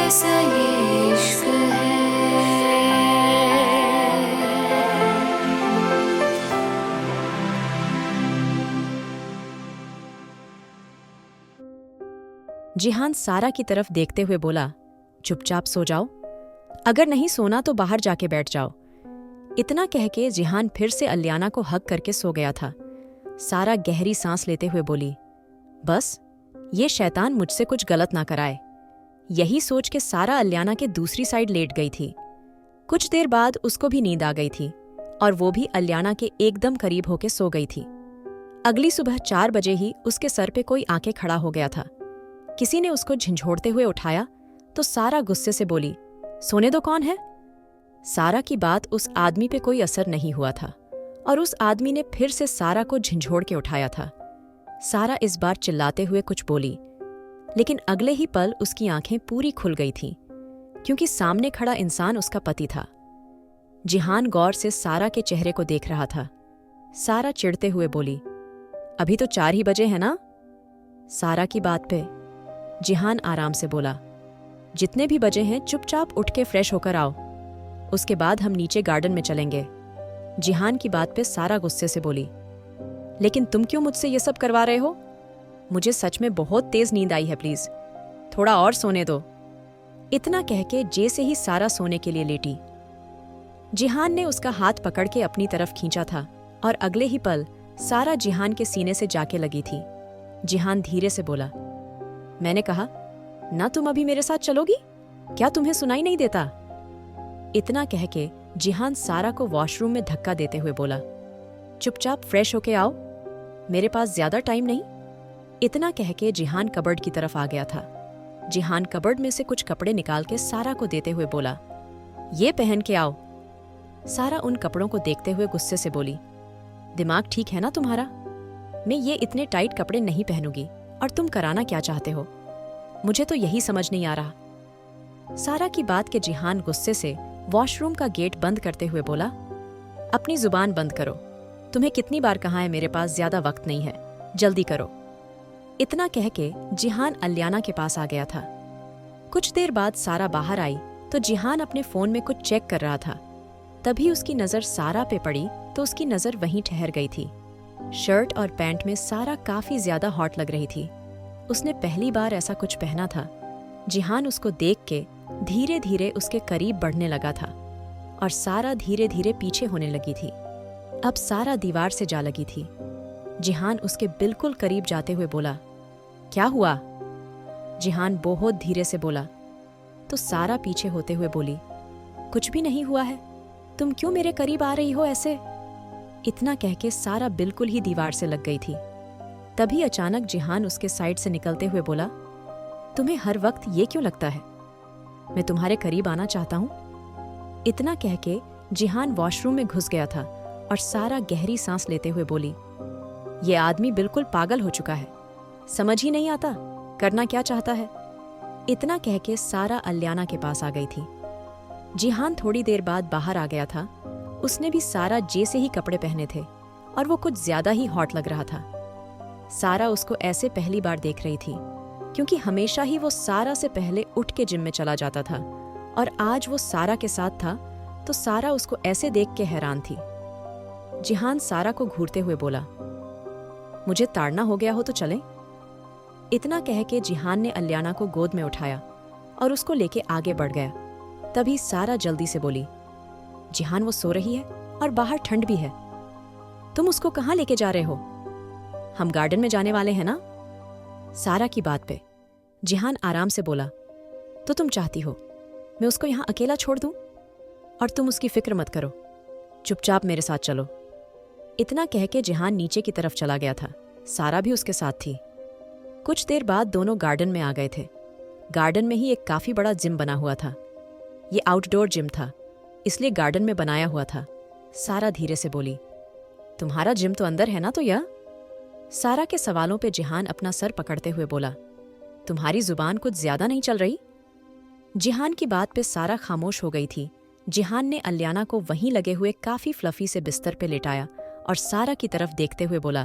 कैसा ये इश्क है। जिहान सारा की तरफ देखते हुए बोला, चुपचाप सो जाओ, अगर नहीं सोना तो बाहर जाके बैठ जाओ। इतना कह के जिहान फिर से अलियाना को हक करके सो गया था। सारा गहरी सांस लेते हुए बोली, बस ये शैतान मुझसे कुछ गलत ना कराए। यही सोच के सारा अलियाना के दूसरी साइड लेट गई थी। कुछ देर बाद उसको भी नींद आ गई थी और वो भी अलियाना के एकदम करीब होके सो गई थी। अगली सुबह 4 बजे ही उसके सर पे कोई आके खड़ा हो गया था। किसी ने उसको झंझोड़ते हुए उठाया तो सारा गुस्से से बोली, सोने दो, कौन है? सारा की बात उस आदमी पे कोई असर नहीं हुआ था और उस आदमी ने फिर से सारा को झंझोड़ के उठाया था। सारा इस बार चिल्लाते हुए कुछ बोली, लेकिन अगले ही पल उसकी आंखें पूरी खुल गई थीं, क्योंकि सामने खड़ा इंसान उसका पति था। जिहान गौर से सारा के चेहरे को देख रहा था। सारा चिढ़ते हुए बोली, अभी तो 4 ही बजे हैं ना? सारा की बात पे जिहान आराम से बोला, जितने भी बजे हैं चुपचाप उठ के फ्रेश होकर आओ, उसके बाद हम नीचे गार्डन में चलेंगे। जिहान की बात पे सारा गुस्से से बोली, लेकिन तुम क्यों मुझसे ये सब करवा रहे हो? मुझे सच में बहुत तेज नींद आई है, प्लीज थोड़ा और सोने दो। इतना कह के जैसे ही सारा सोने के लिए लेटी, जिहान ने उसका हाथ पकड़ के अपनी तरफ खींचा था और अगले ही पल सारा जिहान के सीने से जाके लगी थी। जिहान धीरे से बोला, मैंने कहा ना तुम अभी मेरे साथ चलोगी? क्या तुम्हें सुनाई नहीं देता? इतना कह के जिहान सारा को वॉशरूम में धक्का देते हुए बोला, चुपचाप फ्रेश होके आओ, मेरे पास ज्यादा टाइम नहीं। इतना कह के जिहान कबर्ड की तरफ आ गया था। जिहान कबर्ड में से कुछ कपड़े निकाल के सारा को देते हुए बोला, ये पहन के आओ। सारा उन कपड़ों को देखते हुए गुस्से से बोली, दिमाग ठीक है ना तुम्हारा? मैं ये इतने टाइट कपड़े नहीं पहनूंगी और तुम कराना क्या चाहते हो? मुझे तो यही समझ नहीं आ रहा। सारा की बात के जिहान गुस्से से वॉशरूम का गेट बंद करते हुए बोला, अपनी जुबान बंद करो, तुम्हें कितनी बार कहा है मेरे पास ज्यादा वक्त नहीं है, जल्दी करो। इतना कह के जिहान अलियाना के पास आ गया था। कुछ देर बाद सारा बाहर आई तो जिहान अपने फोन में कुछ चेक कर रहा था। तभी उसकी नजर सारा पे पड़ी तो उसकी नजर वहीं ठहर गई थी। शर्ट और पैंट में सारा काफी ज्यादा हॉट लग रही थी। उसने पहली बार ऐसा कुछ पहना था। जिहान उसको देख के धीरे धीरे उसके करीब बढ़ने लगा था और सारा धीरे धीरे पीछे होने लगी थी। अब सारा दीवार से जा लगी थी। जिहान उसके बिल्कुल करीब जाते हुए बोला, क्या हुआ? जिहान बहुत धीरे से बोला तो सारा पीछे होते हुए बोली, कुछ भी नहीं हुआ है, तुम क्यों मेरे करीब आ रही हो ऐसे? इतना कह के सारा बिल्कुल ही दीवार से लग गई थी। तभी अचानक जिहान उसके साइड से निकलते हुए बोला, तुम्हें हर वक्त ये क्यों लगता है मैं तुम्हारे करीब आना चाहता हूं? इतना कह के जिहान वॉशरूम में घुस गया था और सारा गहरी सांस लेते हुए बोली, ये आदमी बिल्कुल पागल हो चुका है, समझ ही नहीं आता करना क्या चाहता है। इतना कह के सारा अलियाना के पास आ गई थी। जिहान थोड़ी देर बाद बाहर आ गया था। उसने भी सारा जैसे ही कपड़े पहने थे और वो कुछ ज्यादा ही हॉट लग रहा था। सारा उसको ऐसे पहली बार देख रही थी, क्योंकि हमेशा ही वो सारा से पहले उठ के जिम में चला जाता था और आज वो सारा के साथ था तो सारा उसको ऐसे देख के हैरान थी। जिहान सारा को घूरते हुए बोला, मुझे ताड़ना हो गया हो तो चलें? इतना कह के जिहान ने अलियाना को गोद में उठाया और उसको लेके आगे बढ़ गया। तभी सारा जल्दी से बोली, जिहान वो सो रही है और बाहर ठंड भी है, तुम उसको कहाँ लेके जा रहे हो? हम गार्डन में जाने वाले हैं ना? सारा की बात पे जिहान आराम से बोला, तो तुम चाहती हो मैं उसको यहाँ अकेला छोड़ दूं? और तुम उसकी फिक्र मत करो, चुपचाप मेरे साथ चलो। इतना कह के जिहान नीचे की तरफ चला गया था। सारा भी उसके साथ थी। कुछ देर बाद दोनों गार्डन में आ गए थे। गार्डन में ही एक काफी बड़ा जिम बना हुआ था। ये आउटडोर जिम था, इसलिए गार्डन में बनाया हुआ था। सारा धीरे से बोली, तुम्हारा जिम तो अंदर है ना? तो यह सारा के सवालों पे जिहान अपना सर पकड़ते हुए बोला, तुम्हारी जुबान कुछ ज्यादा नहीं चल रही? जिहान की बात पे सारा खामोश हो गई थी। जिहान ने अलियाना को वहीं लगे हुए काफी फ्लफी से बिस्तर पे लेटाया और सारा की तरफ देखते हुए बोला,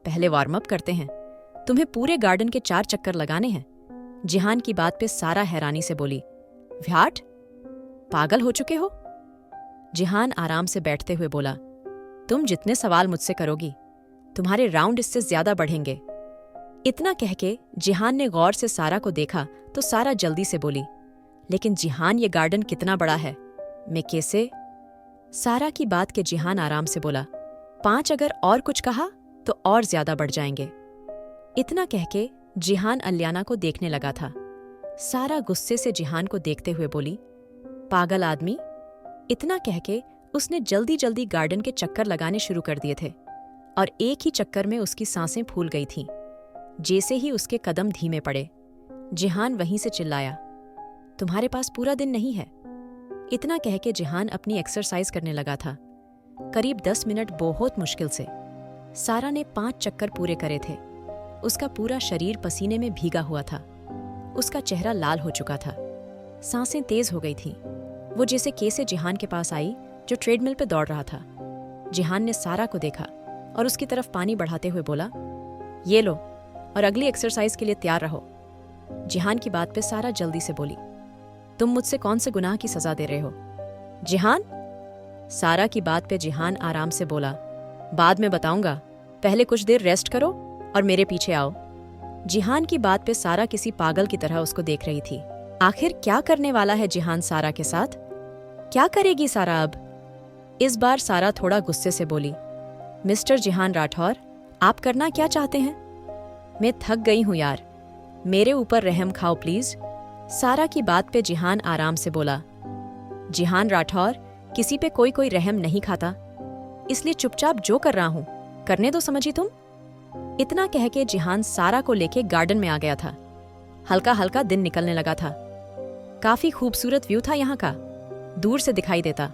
पहले वार्म अप करते हैं, तुम्हें पूरे गार्डन के 4 चक्कर लगाने हैं, जिहान की बात पे सारा हैरानी से बोली, व्याट, पागल हो चुके हो? जिहान आराम से बैठते हुए बोला, तुम जितने सवाल मुझसे करोगी तुम्हारे राउंड इससे ज्यादा बढ़ेंगे। इतना कह के जिहान ने गौर से सारा को देखा तो सारा जल्दी से बोली, लेकिन जिहान, ये गार्डन कितना बड़ा है, मैं कैसे? सारा की बात के जिहान आराम से बोला, 5 अगर और कुछ कहा तो और ज्यादा बढ़ जाएंगे। इतना कह के जिहान अलियाना को देखने लगा था। सारा गुस्से से जिहान को देखते हुए बोली, पागल आदमी। इतना कह के उसने जल्दी जल्दी गार्डन के चक्कर लगाने शुरू कर दिए थे और एक ही चक्कर में उसकी सांसें फूल गई थीं। जैसे ही उसके कदम धीमे पड़े, जिहान वहीं से चिल्लाया, तुम्हारे पास पूरा दिन नहीं है। इतना कह के जिहान अपनी एक्सरसाइज करने लगा था। करीब 10 मिनट बहुत मुश्किल से सारा ने 5 चक्कर पूरे करे थे। उसका पूरा शरीर पसीने में भीगा हुआ था। उसका चेहरा लाल हो चुका था। सांसें तेज हो गई थीं। वो जैसे कैसे जिहान के पास आई जो ट्रेडमिल पे दौड़ रहा था। जिहान ने सारा को देखा और उसकी तरफ पानी बढ़ाते हुए बोला, ये लो और अगली एक्सरसाइज के लिए तैयार रहो। जिहान की बात पे सारा जल्दी से बोली, तुम मुझसे कौन से गुनाह की सजा दे रहे हो? जिहान? सारा की बात पे जिहान आराम से बोला, बाद में बताऊंगा, पहले कुछ देर रेस्ट करो और मेरे पीछे आओ। जिहान की बात पे सारा किसी पागल की तरह उसको देख रही थी। आखिर क्या करने वाला है जिहान सारा के साथ? क्या करेगी सारा अब? इस बार सारा थोड़ा गुस्से से बोली, मिस्टर जिहान राठौर, आप करना क्या चाहते हैं? मैं थक गई हूं यार, मेरे ऊपर रहम खाओ प्लीज। सारा की बात पे जिहान आराम से बोला, जिहान राठौर, किसी पे कोई कोई रहम नहीं खाता, इसलिए चुपचाप जो कर रहा हूं करने दो, समझी तुम? इतना कह के जिहान सारा को लेके गार्डन में आ गया था। हल्का हल्का दिन निकलने लगा था। काफी खूबसूरत व्यू था यहाँ का, दूर से दिखाई देता।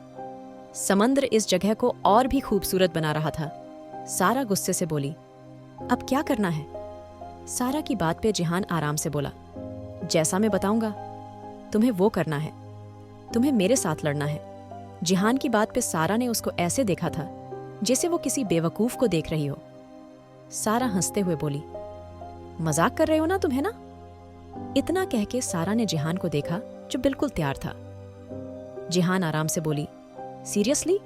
समंदर इस जगह को और भी खूबसूरत बना रहा था। सारा गुस्से से बोली, अब क्या करना है? सारा की बात पे जिहान आराम से बोला, जैसा मैं बताऊंगा तुम्हें वो करना है, तुम्हें मेरे साथ लड़ना है। जिहान की बात पे सारा ने उसको ऐसे देखा था जैसे वो किसी बेवकूफ को देख रही हो। सारा हंसते हुए बोली, मजाक कर रहे हो ना तुम, है ना? इतना कह के सारा ने जिहान को देखा जो बिल्कुल तैयार था। जिहान आराम से बोली, सीरियसली?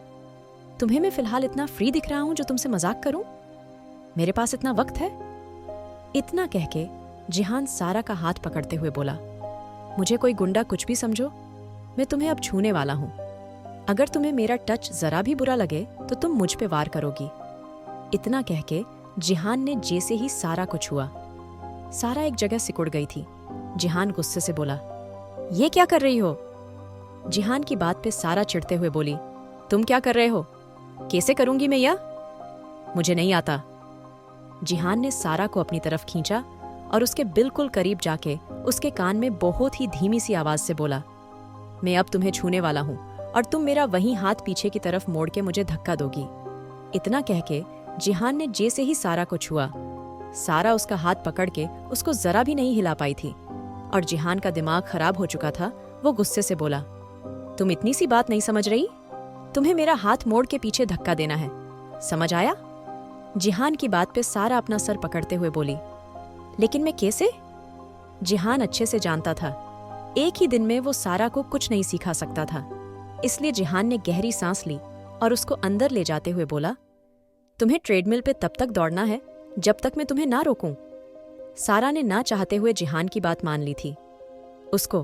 तुम्हें मैं फिलहाल इतना फ्री दिख रहा हूं जो तुमसे मजाक करूं? मेरे पास इतना वक्त है? इतना कह के जिहान सारा का हाथ पकड़ते हुए बोला, मुझे कोई गुंडा कुछ भी समझो, मैं तुम्हें अब छूने वाला हूं। अगर तुम्हें मेरा टच जरा भी बुरा लगे तो तुम मुझ पे वार करोगी। इतना कह के जिहान ने जैसे ही सारा को छुआ, सारा एक जगह सिकुड़ गई थी। जिहान गुस्से से बोला, ये क्या कर रही हो? जिहान की बात पे सारा चिढ़ते हुए बोली, तुम क्या कर रहे हो? कैसे करूंगी मैं यह? मुझे नहीं आता। जिहान ने सारा को अपनी तरफ खींचा और उसके बिल्कुल करीब जाके उसके कान में बहुत ही धीमी सी आवाज से बोला, मैं अब तुम्हें छूने वाला हूं और तुम मेरा वही हाथ पीछे की तरफ मोड़ के मुझे धक्का दोगी। इतना कह के जिहान ने जैसे ही सारा को छुआ, सारा उसका हाथ पकड़ के उसको जरा भी नहीं हिला पाई थी और जिहान का दिमाग खराब हो चुका था। वो गुस्से से बोला, तुम इतनी सी बात नहीं समझ रही? तुम्हें मेरा हाथ मोड़ के पीछे धक्का देना है, समझ आया? जिहान की बात पे सारा अपना सर पकड़ते हुए बोली, लेकिन मैं कैसे? जिहान अच्छे से जानता था एक ही दिन में वो सारा को कुछ नहीं सिखा सकता था। इसलिए जिहान ने गहरी सांस ली और उसको अंदर ले जाते हुए बोला, तुम्हें ट्रेडमिल पे तब तक दौड़ना है जब तक मैं तुम्हें ना रोकूं। सारा ने ना चाहते हुए जिहान की बात मान ली थी। उसको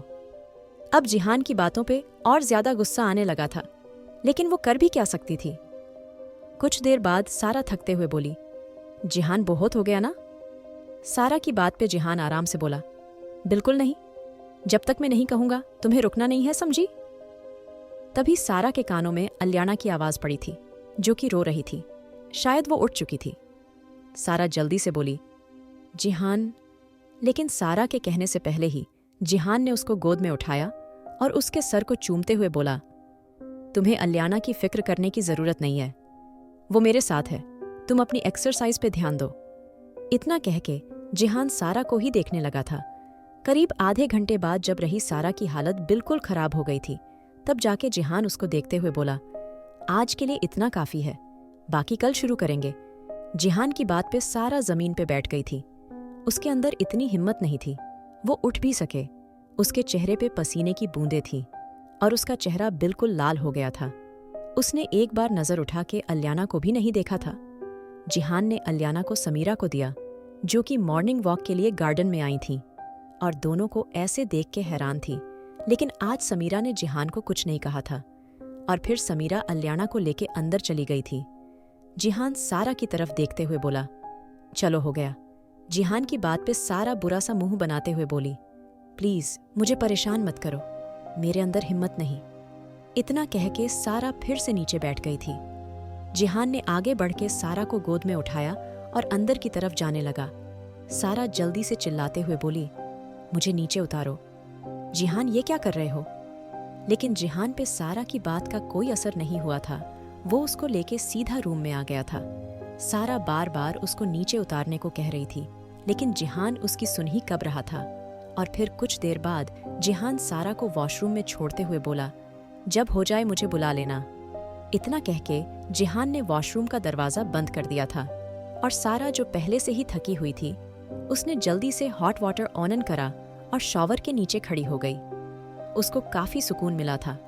अब जिहान की बातों पे और ज्यादा गुस्सा आने लगा था, लेकिन वो कर भी क्या सकती थी। कुछ देर बाद सारा थकते हुए बोली, जिहान बहुत हो गया ना? सारा की बात पे जिहान आराम से बोला, बिल्कुल नहीं, जब तक मैं नहीं कहूंगा तुम्हें रुकना नहीं है, समझी? तभी सारा के कानों में अलियाना की आवाज पड़ी थी जो कि रो रही थी। शायद वो उठ चुकी थी। सारा जल्दी से बोली, जिहान। लेकिन सारा के कहने से पहले ही जिहान ने उसको गोद में उठाया और उसके सर को चूमते हुए बोला, तुम्हें अलियाना की फिक्र करने की जरूरत नहीं है, वो मेरे साथ है, तुम अपनी एक्सरसाइज पे ध्यान दो। इतना कह के जिहान सारा को ही देखने लगा था। करीब आधे घंटे बाद जब रही सारा की हालत बिल्कुल खराब हो गई थी, तब जाके जिहान उसको देखते हुए बोला, आज के लिए इतना काफी है, बाकी कल शुरू करेंगे। जिहान की बात पे सारा जमीन पे बैठ गई थी। उसके अंदर इतनी हिम्मत नहीं थी वो उठ भी सके। उसके चेहरे पे पसीने की बूंदें थीं और उसका चेहरा बिल्कुल लाल हो गया था। उसने एक बार नजर उठा के अलियाना को भी नहीं देखा था। जिहान ने अलियाना को समीरा को दिया, जो कि मॉर्निंग वॉक के लिए गार्डन में आई थीं, और दोनों को ऐसे देख के हैरान थी। लेकिन आज समीरा ने जिहान को कुछ नहीं कहा था और फिर समीरा अलियाना को लेके अंदर चली गई थी। जिहान सारा की तरफ देखते हुए बोला, चलो हो गया। जिहान की बात पे सारा बुरा सा मुंह बनाते हुए बोली, प्लीज मुझे परेशान मत करो, मेरे अंदर हिम्मत नहीं। इतना कह के सारा फिर से नीचे बैठ गई थी। जिहान ने आगे बढ़ के सारा को गोद में उठाया और अंदर की तरफ जाने लगा। सारा जल्दी से चिल्लाते हुए बोली, मुझे नीचे उतारो। जिहान ये क्या कर रहे हो? लेकिन जिहान पे सारा की बात का कोई असर नहीं हुआ था। वो उसको लेके सीधा रूम में आ गया था। सारा बार बार उसको नीचे उतारने को कह रही थी, लेकिन जिहान उसकी सुन ही कब रहा था। और फिर कुछ देर बाद जिहान सारा को वॉशरूम में छोड़ते हुए बोला, जब हो जाए मुझे बुला लेना। इतना कह के जिहान ने वॉशरूम का दरवाज़ा बंद कर दिया था और सारा, जो पहले से ही थकी हुई थी, उसने जल्दी से हॉट वाटर ऑन करा और शॉवर के नीचे खड़ी हो गई। उसको काफ़ी सुकून मिला था।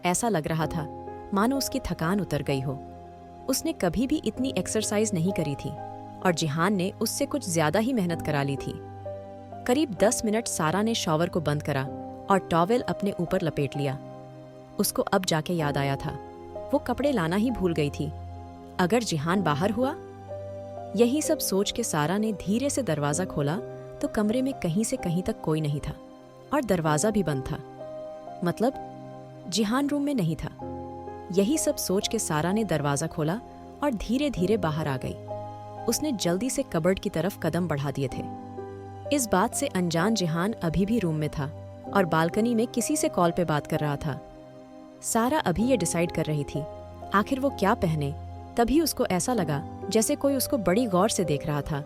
ऐसा लग रहा था मानो उसकी थकान उतर गई हो। उसने कभी भी इतनी एक्सरसाइज नहीं करी थी और जिहान ने उससे कुछ ज़्यादा ही मेहनत करा ली थी। करीब 10 मिनट सारा ने शॉवर को बंद करा और टॉवेल अपने ऊपर लपेट लिया। उसको अब जाके याद आया था, वो कपड़े लाना ही भूल गई थी। अगर जिहान बाहर हुआ? यही सब सोच के सारा ने धीरे से दरवाज़ा खोला तो कमरे में कहीं से कहीं तक कोई नहीं था और दरवाज़ा भी बंद था। मतलब जिहान रूम में नहीं था। यही सब सोच के सारा ने दरवाज़ा खोला और धीरे धीरे बाहर आ गई। उसने जल्दी से कबर्ड की तरफ कदम बढ़ा दिए थे। इस बात से अनजान जिहान अभी भी रूम में था और बालकनी में किसी से कॉल पे बात कर रहा था। सारा अभी ये डिसाइड कर रही थी आखिर वो क्या पहने। तभी उसको ऐसा लगा जैसे कोई उसको बड़ी गौर से देख रहा था।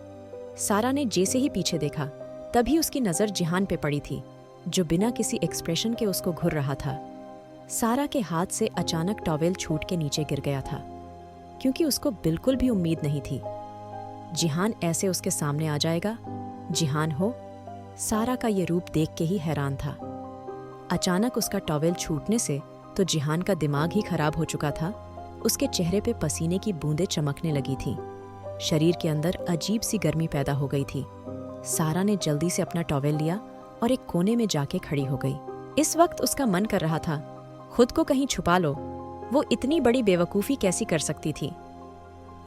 सारा ने जैसे ही पीछे देखा तभी उसकी नज़र जिहान पे पड़ी थी, जो बिना किसी एक्सप्रेशन के उसको घूर रहा था। सारा के हाथ से अचानक टॉवेल छूट के नीचे गिर गया था, क्योंकि उसको बिल्कुल भी उम्मीद नहीं थी जिहान ऐसे उसके सामने आ जाएगा। जिहान हो, सारा का ये रूप देख के ही हैरान था। अचानक उसका टॉवेल छूटने से तो जिहान का दिमाग ही खराब हो चुका था। उसके चेहरे पे पसीने की बूंदें चमकने लगी थी। शरीर के अंदर अजीब सी गर्मी पैदा हो गई थी। सारा ने जल्दी से अपना टॉवेल लिया और एक कोने में जाके खड़ी हो गई। इस वक्त उसका मन कर रहा था खुद को कहीं छुपा लो। वो इतनी बड़ी बेवकूफ़ी कैसी कर सकती थी?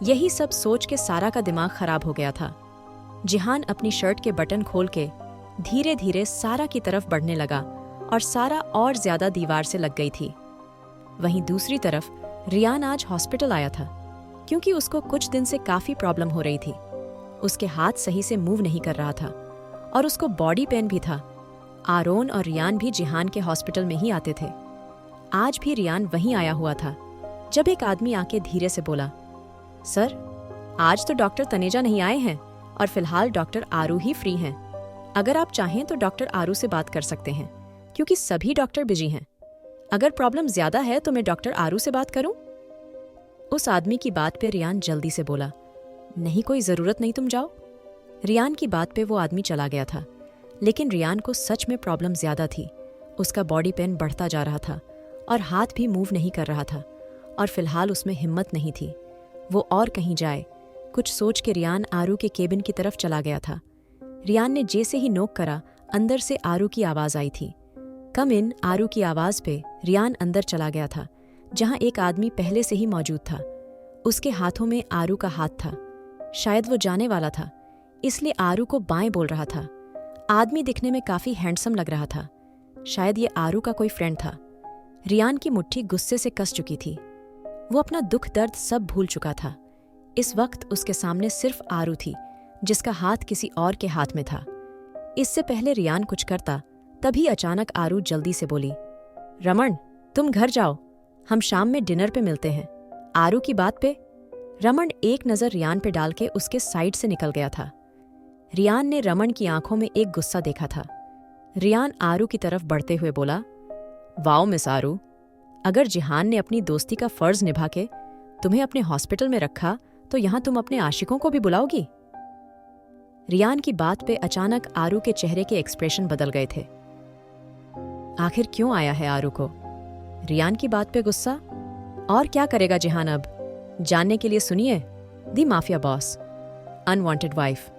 यही सब सोच के सारा का दिमाग खराब हो गया था। जिहान अपनी शर्ट के बटन खोल के धीरे धीरे सारा की तरफ बढ़ने लगा और सारा और ज्यादा दीवार से लग गई थी। वहीं दूसरी तरफ रियान आज हॉस्पिटल आया था, क्योंकि उसको कुछ दिन से काफ़ी प्रॉब्लम हो रही थी। उसके हाथ सही से मूव नहीं कर रहा था और उसको बॉडी पेन भी था। आरोन और रियान भी जिहान के हॉस्पिटल में ही आते थे। आज भी रियान वहीं आया हुआ था, जब एक आदमी आके धीरे से बोला, सर, आज तो डॉक्टर तनेजा नहीं आए हैं और फिलहाल डॉक्टर आरू ही फ्री हैं। अगर आप चाहें तो डॉक्टर आरू से बात कर सकते हैं, क्योंकि सभी डॉक्टर बिजी हैं। अगर प्रॉब्लम ज्यादा है तो मैं डॉक्टर आरू से बात करूं? उस आदमी की बात पे रियान जल्दी से बोला, नहीं, कोई जरूरत नहीं, तुम जाओ। रियान की बात पे वो आदमी चला गया था, लेकिन रियान को सच में प्रॉब्लम ज्यादा थी। उसका बॉडी पेन बढ़ता जा रहा था और हाथ भी मूव नहीं कर रहा था और फिलहाल उसमें हिम्मत नहीं थी वो और कहीं जाए। कुछ सोच के रियान आरू के केबिन की तरफ चला गया था। रियान ने जैसे ही नोक करा, अंदर से आरू की आवाज आई थी। कम इन। आरू की आवाज पे रियान अंदर चला गया था, जहां एक आदमी पहले से ही मौजूद था। उसके हाथों में आरू का हाथ था। शायद वो जाने वाला था, इसलिए आरू को बाएं बोल रहा था। आदमी दिखने में काफी हैंडसम लग रहा था। शायद ये आरू का कोई फ्रेंड था। रियान की मुट्ठी गुस्से से कस चुकी थी। वो अपना दुख दर्द सब भूल चुका था। इस वक्त उसके सामने सिर्फ आरू थी, जिसका हाथ किसी और के हाथ में था। इससे पहले रियान कुछ करता, तभी अचानक आरू जल्दी से बोली, रमन, तुम घर जाओ, हम शाम में डिनर पे मिलते हैं। आरू की बात पे रमन एक नज़र रियान पे डाल के उसके साइड से निकल गया था। रियान ने रमन की आंखों में एक गुस्सा देखा था। रियान आरू की तरफ बढ़ते हुए बोला, वाओ मिस आरू, अगर जिहान ने अपनी दोस्ती का फर्ज निभा के तुम्हें अपने हॉस्पिटल में रखा तो यहां तुम अपने आशिकों को भी बुलाओगी? रियान की बात पे अचानक आरू के चेहरे के एक्सप्रेशन बदल गए थे। आखिर क्यों आया है आरू को? रियान की बात पे गुस्सा? और क्या करेगा जिहान अब? जानने के लिए सुनिए दी माफिया बॉस, अनवांटेड वाइफ।